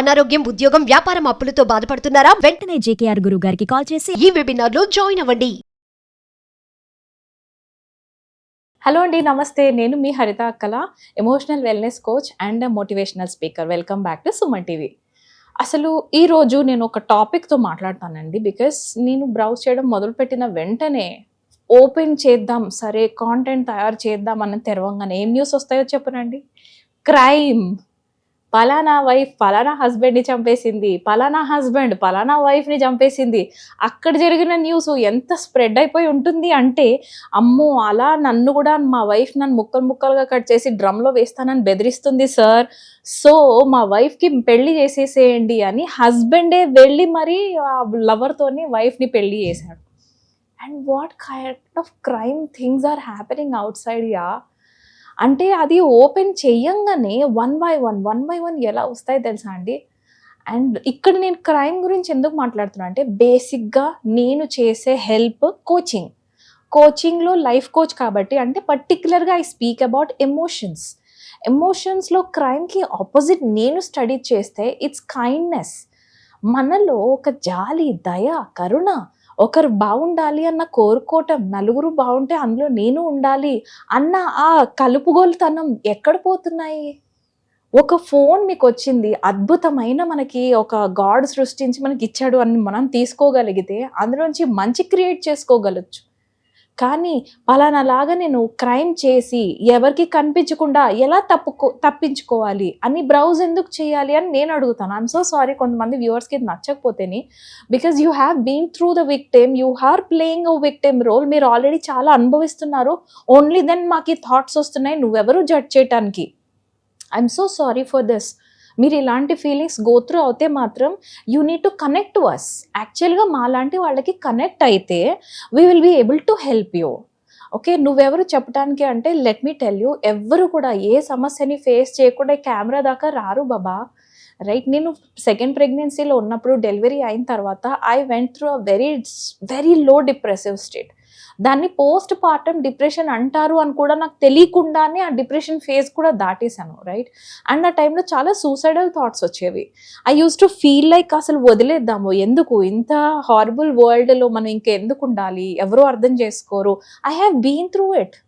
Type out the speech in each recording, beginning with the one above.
అనారోగ్యం, ఉద్యోగం, వ్యాపారం అప్పులతో బాధపడుతున్నారా? వెంటనే జేకేఆర్ గురువు గారికి కాల్ చేసి ఈ వెబినార్ లో జాయిన్ అవ్వండి. హలో అండి, నమస్తే. నేను మీ హరిత అక్కల, emotional wellness coach and motivational speaker. Welcome back to Suman TV. అసలు ఈరోజు నేను ఒక టాపిక్తో మాట్లాడతానండి. బికాస్ నేను బ్రౌజ్ చేయడం మొదలుపెట్టిన వెంటనే ఓపెన్ చేద్దాం, సరే కాంటెంట్ తయారు చేద్దాం అన్న తెరవంగానే ఏం న్యూస్ వస్తాయో చెప్పనండి. క్రైమ్, పలానా వైఫ్ పలానా హస్బెండ్ని చంపేసింది, పలానా హస్బెండ్ పలానా వైఫ్ని చంపేసింది. అక్కడ జరిగిన న్యూస్ ఎంత స్ప్రెడ్ అయిపోయి ఉంటుంది అంటే, అమ్మో అలా నన్ను కూడా మా వైఫ్ నన్ను ముక్కలు ముక్కలుగా కట్ చేసి డ్రమ్లో వేస్తానని బెదిరిస్తుంది సార్, సో మా వైఫ్కి పెళ్లి చేసేసేయండి అని హస్బెండే వెళ్ళి మరి ఆ లవర్తోని వైఫ్ని పెళ్లి చేశాడు. And what kind of crime things are happening outside యా. అంటే అది ఓపెన్ చెయ్యంగానే వన్ బై వన్ ఎలా వస్తాయి తెలుసా అండి. అండ్ ఇక్కడ నేను క్రైమ్ గురించి ఎందుకు మాట్లాడుతున్నా అంటే, బేసిక్గా నేను చేసే హెల్ప్ కోచింగ్లో లైఫ్ కోచ్ కాబట్టి, అంటే పర్టికులర్గా ఐ స్పీక్ అబౌట్ ఎమోషన్స్లో క్రైమ్కి ఆపోజిట్ నేను స్టడీ చేస్తే ఇట్స్ కైండ్నెస్. మనలో ఒక జాలి, దయ, కరుణ, ఒకరు బాగుండాలి అన్న కోరుకోవటం, నలుగురు బాగుంటే అందులో నేను ఉండాలి అన్న ఆ కలుపుగోలుతనం ఎక్కడ పోతున్నాయి? ఒక ఫోన్ మీకు వచ్చింది, అద్భుతమైన మనకి ఒక గాడ్ సృష్టించి మనకి ఇచ్చాడు అని మనం తీసుకోగలిగితే అందులోంచి మంచి క్రియేట్ చేసుకోగలచ్చు. కానీ పలానాలాగా నేను క్రైమ్ చేసి ఎవరికి కనిపించకుండా ఎలా తప్పించుకోవాలి అని బ్రౌజ్ ఎందుకు చేయాలి అని నేను అడుగుతాను. ఐఎమ్ సో సారీ, కొంతమంది వ్యూవర్స్కి ఇది నచ్చకపోతేని, because you have been through the victim, you are playing a victim role. మీరు ఆల్రెడీ చాలా అనుభవిస్తున్నారు. ఓన్లీ దెన్ మాకు ఈ థాట్స్ వస్తున్నాయి, నువ్వెవరు జడ్జ్ చేయటానికి. I'm so sorry for this. మీరు ఇలాంటి ఫీలింగ్స్ గోత్రూ అవుతే మాత్రం you need to connect to us. యాక్చువల్గా మా లాంటి వాళ్ళకి కనెక్ట్ అయితే we will be able to help you. Okay, నువ్వెవరు చెప్పడానికి అంటే, లెట్ మీ టెల్ యూ, ఎవ్వరు కూడా ఏ సమస్యని ఫేస్ చేయకుండా కెమెరా దాకా రారు బాబా. రైట్, నేను సెకండ్ ప్రెగ్నెన్సీలో ఉన్నప్పుడు డెలివరీ అయిన తర్వాత I went through a very low depressive state. దాన్ని పోస్ట్ పార్టమ్ డిప్రెషన్ అంటారు అని కూడా నాకు తెలియకుండానే ఆ డిప్రెషన్ ఫేజ్ కూడా దాటేశాను. రైట్, అండ్ ఆ టైంలో చాలా సూసైడల్ థాట్స్ వచ్చేవి. I use to feel like అసలు వదిలేద్దాము, ఎందుకు ఇంత హారబుల్ వరల్డ్లో మనం ఇంకెందుకు ఉండాలి, ఎవరో అర్థం చేసుకోరు. I have been through it.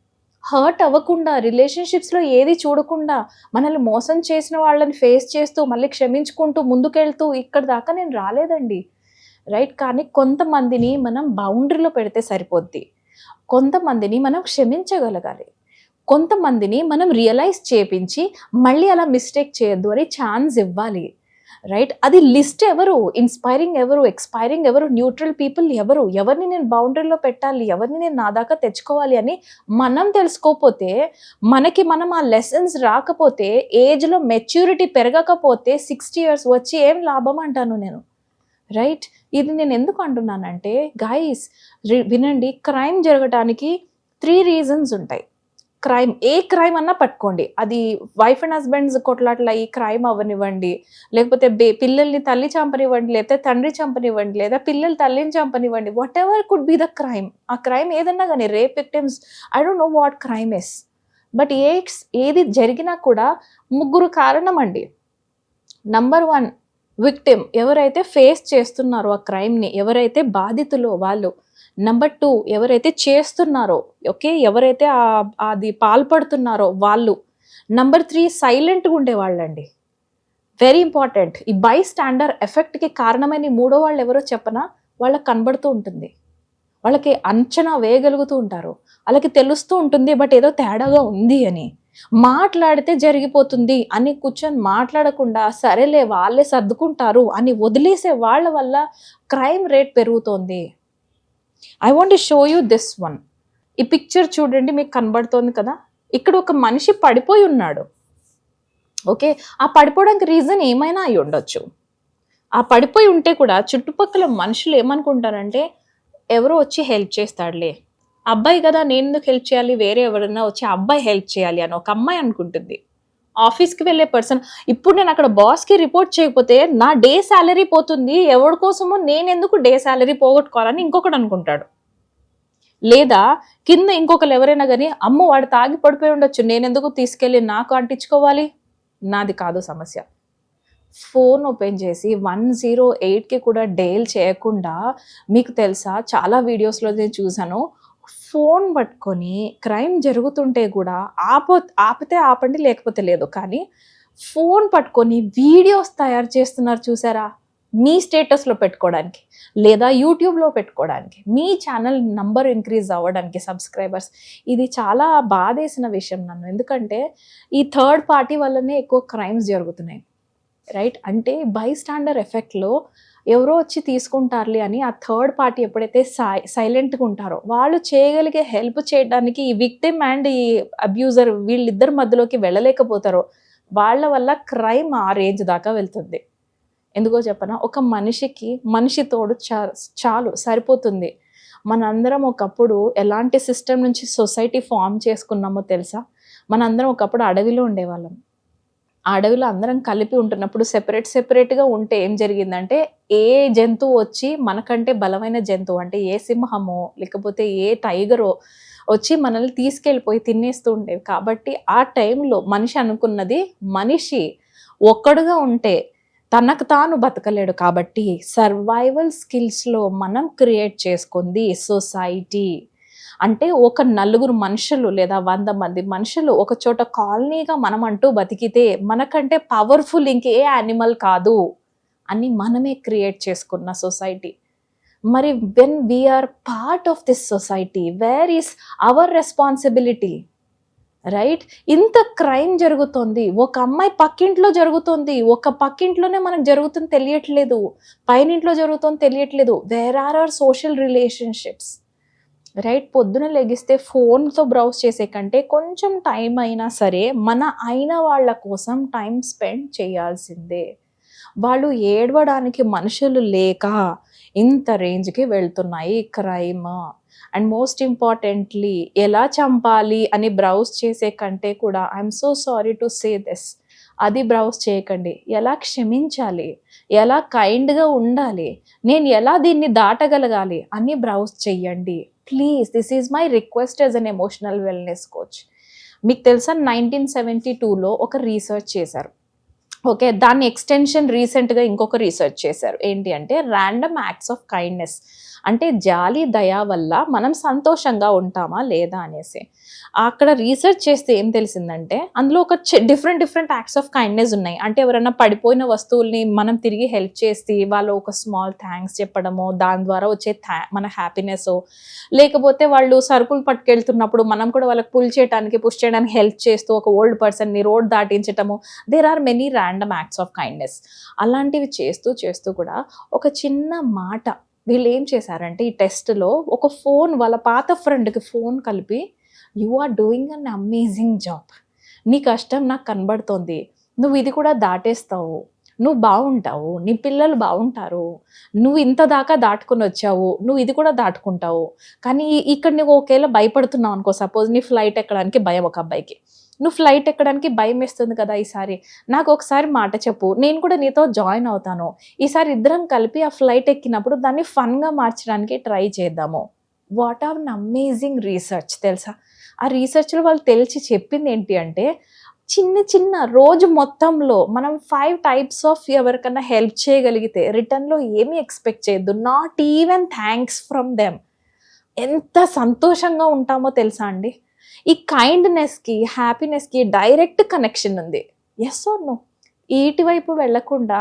Hurt అవ్వకుండా, రిలేషన్షిప్స్లో ఏది చూడకుండా, మనల్ని మోసం చేసిన వాళ్ళని ఫేస్ చేస్తూ మళ్ళీ క్షమించుకుంటూ ముందుకెళ్తూ ఇక్కడ దాకా నేను రాలేదండి. రైట్, కానీ కొంతమందిని మనం బౌండరీలో పెడితే సరిపోద్ది. కొంతమందిని మనం క్షమించగలగాలి. కొంతమందిని మనం రియలైజ్ చేపించి మళ్ళీ అలా మిస్టేక్ చేయొద్దు అని ఛాన్స్ ఇవ్వాలి. రైట్, అది లిస్ట్ ఎవరు, ఇన్స్పైరింగ్ ఎవరు, ఎక్స్పైరింగ్ ఎవరు, న్యూట్రల్ పీపుల్ ఎవరు, ఎవరిని నేను బౌండరీలో పెట్టాలి, ఎవరిని నేను నా దాకా తెచ్చుకోవాలి అని మనం తెలుసుకోకపోతే, మనకి మనం ఆ లెసన్స్ రాకపోతే, ఏజ్లో మెచ్యూరిటీ పెరగకపోతే 60 years వచ్చి ఏం లాభం అంటాను నేను. రైట్, ఇది నేను ఎందుకు అంటున్నానంటే, గైస్ వినండి, క్రైమ్ జరగడానికి 3 reasons ఉంటాయి. ఏ క్రైమ్ అన్నా పట్టుకోండి, అది వైఫ్ అండ్ హస్బెండ్స్ కొట్లాట్ల ఈ క్రైమ్ అవ్వనివ్వండి, లేకపోతే పిల్లల్ని తల్లి చంపనివ్వండి, లేకపోతే తండ్రి చంపనివ్వండి, లేదా పిల్లలు తల్లిని చంపనివ్వండి, whatever could be the crime. ఆ క్రైమ్ ఏదన్నా కానీ, rape victims, I don't know what crime is, but ఏది జరిగినా కూడా 3 కారణం అండి. నంబర్ 1, విక్టిమ్, ఎవరైతే ఫేస్ చేస్తున్నారో ఆ క్రైమ్ని, ఎవరైతే బాధితులో వాళ్ళు. నంబర్ 2, ఎవరైతే చేస్తున్నారో, ఓకే, ఎవరైతే అది పాల్పడుతున్నారో వాళ్ళు. నంబర్ 3, సైలెంట్గా ఉండేవాళ్ళండి. Very important. ఈ బై స్టాండర్ ఎఫెక్ట్కి కారణమైన 3వ వాళ్ళు ఎవరో చెప్పనా, వాళ్ళకి కనబడుతూ ఉంటుంది, వాళ్ళకి అంచనా వేయగలుగుతూ ఉంటారు, వాళ్ళకి తెలుస్తూ ఉంటుంది బట్ ఏదో తేడాగా ఉంది అని. మాట్లాడితే జరిగిపోతుంది అని కూర్చొని మాట్లాడకుండా, సరేలే వాళ్ళే సర్దుకుంటారు అని వదిలేసే వాళ్ళ వల్ల క్రైమ్ రేట్ పెరుగుతోంది. I want to show you this one. ఈ పిక్చర్ చూడండి, మీకు కనబడుతోంది కదా, ఇక్కడ ఒక మనిషి పడిపోయి ఉన్నాడు. ఓకే, ఆ పడిపోవడానికి రీజన్ ఏమైనా అయి ఉండొచ్చు. ఆ పడిపోయి ఉంటే కూడా చుట్టుపక్కల మనుషులు ఏమనుకుంటారంటే, ఎవరో వచ్చి హెల్ప్ చేస్తాడులే, అబ్బాయి కదా నేను ఎందుకు హెల్ప్ చేయాలి, వేరే ఎవరైనా వచ్చి అబ్బాయి హెల్ప్ చేయాలి అని ఒక అమ్మాయి అనుకుంటుంది. ఆఫీస్కి వెళ్ళే పర్సన్, ఇప్పుడు నేను అక్కడ బాస్కి రిపోర్ట్ చేయకపోతే నా డే శాలరీ పోతుంది, ఎవరి కోసమో నేను ఎందుకు డే శాలరీ పోగొట్టుకోవాలని ఇంకొకటి అనుకుంటాడు. లేదా కింద ఇంకొకరు ఎవరైనా కానీ, అమ్మో వాడు తాగి పడిపోయి ఉండొచ్చు, నేను ఎందుకు తీసుకెళ్ళి నాకు అంటించుకోవాలి, నాది కాదు సమస్య. ఫోన్ ఓపెన్ చేసి 108కి కూడా డయల్ చేయకుండా, మీకు తెలుసా చాలా వీడియోస్‌లో నేను చూసాను. ఫోన్ పట్టుకొని క్రైమ్ జరుగుతుంటే కూడా ఆపితే ఆపండి లేకపోతే లేదు. కానీ ఫోన్ పట్టుకొని వీడియోస్ తయారు చేస్తున్నారు చూసారా? మీ స్టేటస్‌లో పెట్టుకోవడానికి, లేదా యూట్యూబ్‌లో పెట్టుకోవడానికి, మీ ఛానల్ నంబర్ ఇంక్రీజ్ అవ్వడానికి సబ్స్క్రైబర్స్. ఇది చాలా బాధేసిన విషయం నన్ను. ఎందుకంటే ఈ థర్డ్ పార్టీ వల్లనే ఎక్కువ క్రైమ్స్ జరుగుతున్నాయి. రైట్? అంటే బైస్టాండర్ ఎఫెక్ట్‌లో ఎవరో వచ్చి తీసుకుంటారులే అని ఆ థర్డ్ పార్టీ ఎప్పుడైతే సైలెంట్‌గా ఉంటారో, వాళ్ళు చేయగలిగే హెల్ప్ చేయడానికి ఈ విక్టిమ్ అండ్ ఈ అబ్యూజర్ వీళ్ళిద్దరి మధ్యలోకి వెళ్ళలేకపోతారో, వాళ్ళ వల్ల క్రైమ్ ఆ రేంజ్ దాకా వెళ్తుంది. ఎందుకో చెప్పనా? ఒక మనిషి తోడు చాలు సరిపోతుంది. మనందరం ఒకప్పుడు ఎలాంటి సిస్టమ్ నుంచి సొసైటీ ఫామ్ చేసుకున్నామో తెలుసా? మనందరం ఒకప్పుడు అడవిలో ఉండేవాళ్ళం. ఆ అడవిలో అందరం కలిపి ఉంటున్నప్పుడు సెపరేట్‌గా ఉంటే ఏం జరిగిందంటే, ఏ జంతువు వచ్చి మనకంటే బలమైన జంతువు అంటే ఏ సింహమో, లేకపోతే ఏ టైగరో వచ్చి మనల్ని తీసుకెళ్ళిపోయి తినేస్తూ ఉండేవి. కాబట్టి ఆ టైంలో మనిషి అనుకున్నది, మనిషి ఒక్కడుగా ఉంటే తనకు తాను బతకలేడు. కాబట్టి సర్వైవల్ స్కిల్స్‌లో మనం క్రియేట్ చేసుకుంది సొసైటీ. అంటే ఒక నలుగురు మనుషులు లేదా 100 మంది మనుషులు ఒక చోట కాలనీగా మనం అంటూ బతికితే మనకంటే పవర్ఫుల్ ఇంకే యానిమల్ కాదు అని మనమే క్రియేట్ చేసుకున్న సొసైటీ. మరి when we are part of this society, where is our responsibility? Right? ఇంత క్రైమ్ జరుగుతుంది, ఒక అమ్మాయి పక్కింట్లో జరుగుతుంది, ఒక పక్కింట్లోనే మనకు జరుగుతుంది తెలియట్లేదు, పైనింట్లో జరుగుతుంది తెలియట్లేదు. Where are our social relationships? Right? పొద్దున లెగిస్తే ఫోన్తో బ్రౌజ్ చేసే కంటే కొంచెం టైం అయినా సరే మన అయిన వాళ్ళ కోసం టైం స్పెండ్ చేయాల్సిందే. వాళ్ళు ఏడవడానికి మనుషులు లేక ఇంత రేంజ్కి వెళ్తున్నాయి క్రైమ్. అండ్ మోస్ట్ ఇంపార్టెంట్లీ, ఎలా చంపాలి అని బ్రౌజ్ చేసే కంటే కూడా, I'm so sorry to say this, అది బ్రౌజ్ చేయకండి. ఎలా క్షమించాలి, ఎలా కైండ్గా ఉండాలి, నేను ఎలా దీన్ని దాటగలగాలి అని బ్రౌజ్ చెయ్యండి please. This is my request as an emotional wellness coach. మీకు తెలుసా 1972లో ఒక రీసెర్చ్ చేశారు. ఓకే, దాని ఎక్స్టెన్షన్ రీసెంట్గా ఇంకొక రీసెర్చ్ చేశారు. ఏంటి అంటే ర్యాండమ్ యాక్ట్స్ ఆఫ్ కైండ్నెస్, అంటే జాలి దయ వల్ల మనం సంతోషంగా ఉంటామా లేదా అనేసి. అక్కడ రీసెర్చ్ చేస్తే ఏం తెలిసిందంటే, అందులో ఒక డిఫరెంట్ యాక్ట్స్ ఆఫ్ కైండ్నెస్ ఉన్నాయి. అంటే ఎవరైనా పడిపోయిన వస్తువుల్ని మనం తిరిగి హెల్ప్ చేసి వాళ్ళు ఒక స్మాల్ థ్యాంక్స్ చెప్పడమో, దాని ద్వారా వచ్చే మన హ్యాపీనెస్, లేకపోతే వాళ్ళు సరుకులు పట్టుకెళ్తున్నప్పుడు మనం కూడా వాళ్ళకి పుష్ చేయడానికి హెల్ప్ చేస్తూ ఒక ఓల్డ్ పర్సన్ని రోడ్ దాటించటము. There are many random acts of kindness. అలాంటివి చేస్తూ కూడా ఒక చిన్న మాట, వీళ్ళు ఏం చేశారంటే ఈ టెస్ట్లో ఒక ఫోన్, వాళ్ళ పాత ఫ్రెండ్కి ఫోన్ కలిపి, you are doing an amazing job, నీ కష్టం నాకు కనబడుతోంది, నువ్వు ఇది కూడా దాటేస్తావు, నువ్వు బాగుంటావు, నీ పిల్లలు బాగుంటారు, నువ్వు ఇంత దాకా దాటుకుని వచ్చావు, నువ్వు ఇది కూడా దాటుకుంటావు. కానీ ఇక్కడ నువ్వు ఒకేలా భయపడుతున్నావు అనుకో, సపోజ్ నీ ఫ్లైట్ ఎక్కడానికి భయం, ఒక అబ్బాయికి నువ్వు ఫ్లైట్ ఎక్కడానికి భయం వేస్తుంది కదా, ఈసారి నాకు ఒకసారి మాట చెప్పు, నేను కూడా నీతో జాయిన్ అవుతాను, ఈసారి ఇద్దరం కలిపి ఆ ఫ్లైట్ ఎక్కినప్పుడు దాన్ని ఫన్గా మార్చడానికి ట్రై చేద్దాము. What are an amazing research తెలుసా? ఆ రీసెర్చ్లో వాళ్ళు తెలిసి చెప్పింది ఏంటి అంటే, చిన్న రోజు మొత్తంలో మనం 5 టైప్స్ ఆఫ్ ఎవరికన్నా హెల్ప్ చేయగలిగితే రిటర్న్లో ఏమీ ఎక్స్పెక్ట్ చేయొద్దు, not even thanks from them. ఎంత సంతోషంగా ఉంటామో తెలుసా అండి? ఈ కైండ్నెస్కి, హ్యాపీనెస్కి డైరెక్ట్ కనెక్షన్ ఉంది. Yes or no? ఇటువైపు వెళ్లకుండా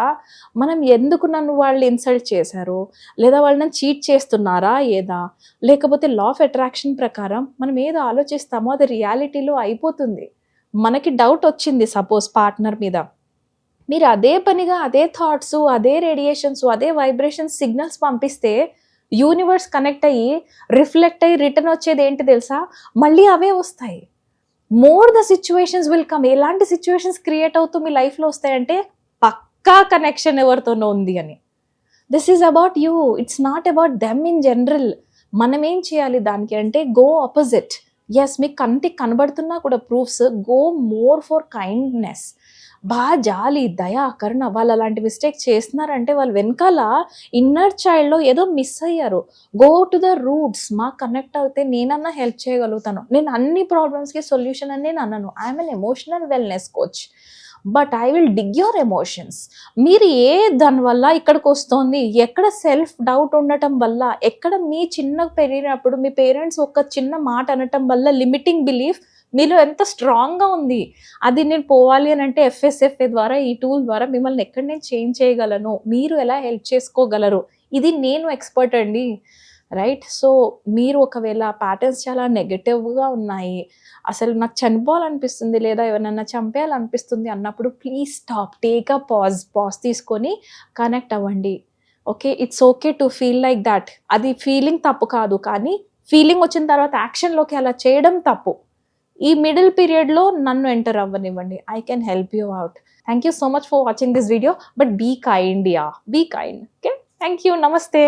మనం ఎందుకు నన్ను వాళ్ళు ఇన్సల్ట్ చేశారు, లేదా వాళ్ళు నన్ను చీట్ చేస్తున్నారా ఏదా, లేకపోతే లా ఆఫ్ అట్రాక్షన్ ప్రకారం మనం ఏదో ఆలోచిస్తామో అది రియాలిటీలో అయిపోతుంది. మనకి డౌట్ వచ్చింది సపోజ్ పార్ట్నర్ మీద, మీరు అదే పనిగా అదే థాట్స్, అదే రేడియేషన్స్, అదే వైబ్రేషన్స్ సిగ్నల్స్ పంపిస్తే యూనివర్స్ కనెక్ట్ అయ్యి రిఫ్లెక్ట్ అయ్యి రిటర్న్ వచ్చేది ఏంటి తెలుసా? మళ్ళీ అవే వస్తాయి. More the situations will come. ఎలాంటి సిచ్యువేషన్స్ క్రియేట్ అవుతూ మీ లైఫ్లో వస్తాయంటే పక్కా కనెక్షన్ ఎవరితోనో ఉంది అని. This is about you, it's not about them in general. మనం ఏం చేయాలి దానికి అంటే గో ఆపోజిట్. ఎస్, మీకు కంటికి కనబడుతున్నా కూడా proofs, go more for kindness. బాగా జాలి, దయ, కరుణ. వాళ్ళు అలాంటి మిస్టేక్ చేస్తున్నారంటే వాళ్ళు వెనకాల ఇన్నర్ చైల్డ్లో ఏదో మిస్ అయ్యారు. Go to the roots. మాకు కనెక్ట్ అవుతే నేనన్నా హెల్ప్ చేయగలుగుతాను. నేను అన్ని ప్రాబ్లమ్స్కి సొల్యూషన్ అని నేను అన్నాను. I'm N emotional wellness coach. But I will dig your emotions. మీరు దానివల్ల ఇక్కడికి వస్తుంది, ఎక్కడ సెల్ఫ్ డౌట్ ఉండటం వల్ల, ఎక్కడ మీ చిన్న పెరిగినప్పుడు మీ పేరెంట్స్ ఒక చిన్న మాట అనటం వల్ల లిమిటింగ్ బిలీఫ్ మీలో ఎంత స్ట్రాంగ్గా ఉంది, అది నేను పోవాలి అని అంటే FSFA ద్వారా, ఈ టూల్ ద్వారా మిమ్మల్ని ఎక్కడ నేను చేంజ్ చేయగలను, మీరు ఎలా హెల్ప్ చేసుకోగలరు, ఇది నేను ఎక్స్పర్ట్ అండి, రైట్? సో మీరు ఒకవేళ ప్యాటర్న్స్ చాలా నెగటివ్గా ఉన్నాయి, అసలు నాకు చనిపోవాలనిపిస్తుంది లేదా ఎవరైనా చంపేయాలనిపిస్తుంది అన్నప్పుడు please stop, take a pause తీసుకొని కనెక్ట్ అవ్వండి. Okay, it's okay to feel like that. అది ఫీలింగ్ తప్పు కాదు, కానీ ఫీలింగ్ వచ్చిన తర్వాత యాక్షన్లోకి అలా చేయడం తప్పు. ఈ మిడిల్ పీరియడ్లో నన్ను ఎంటర్ అవ్వనివ్వండి, I can help you out. Thank you so much for watching this video, but be kind, be kind. Okay, thank you, నమస్తే.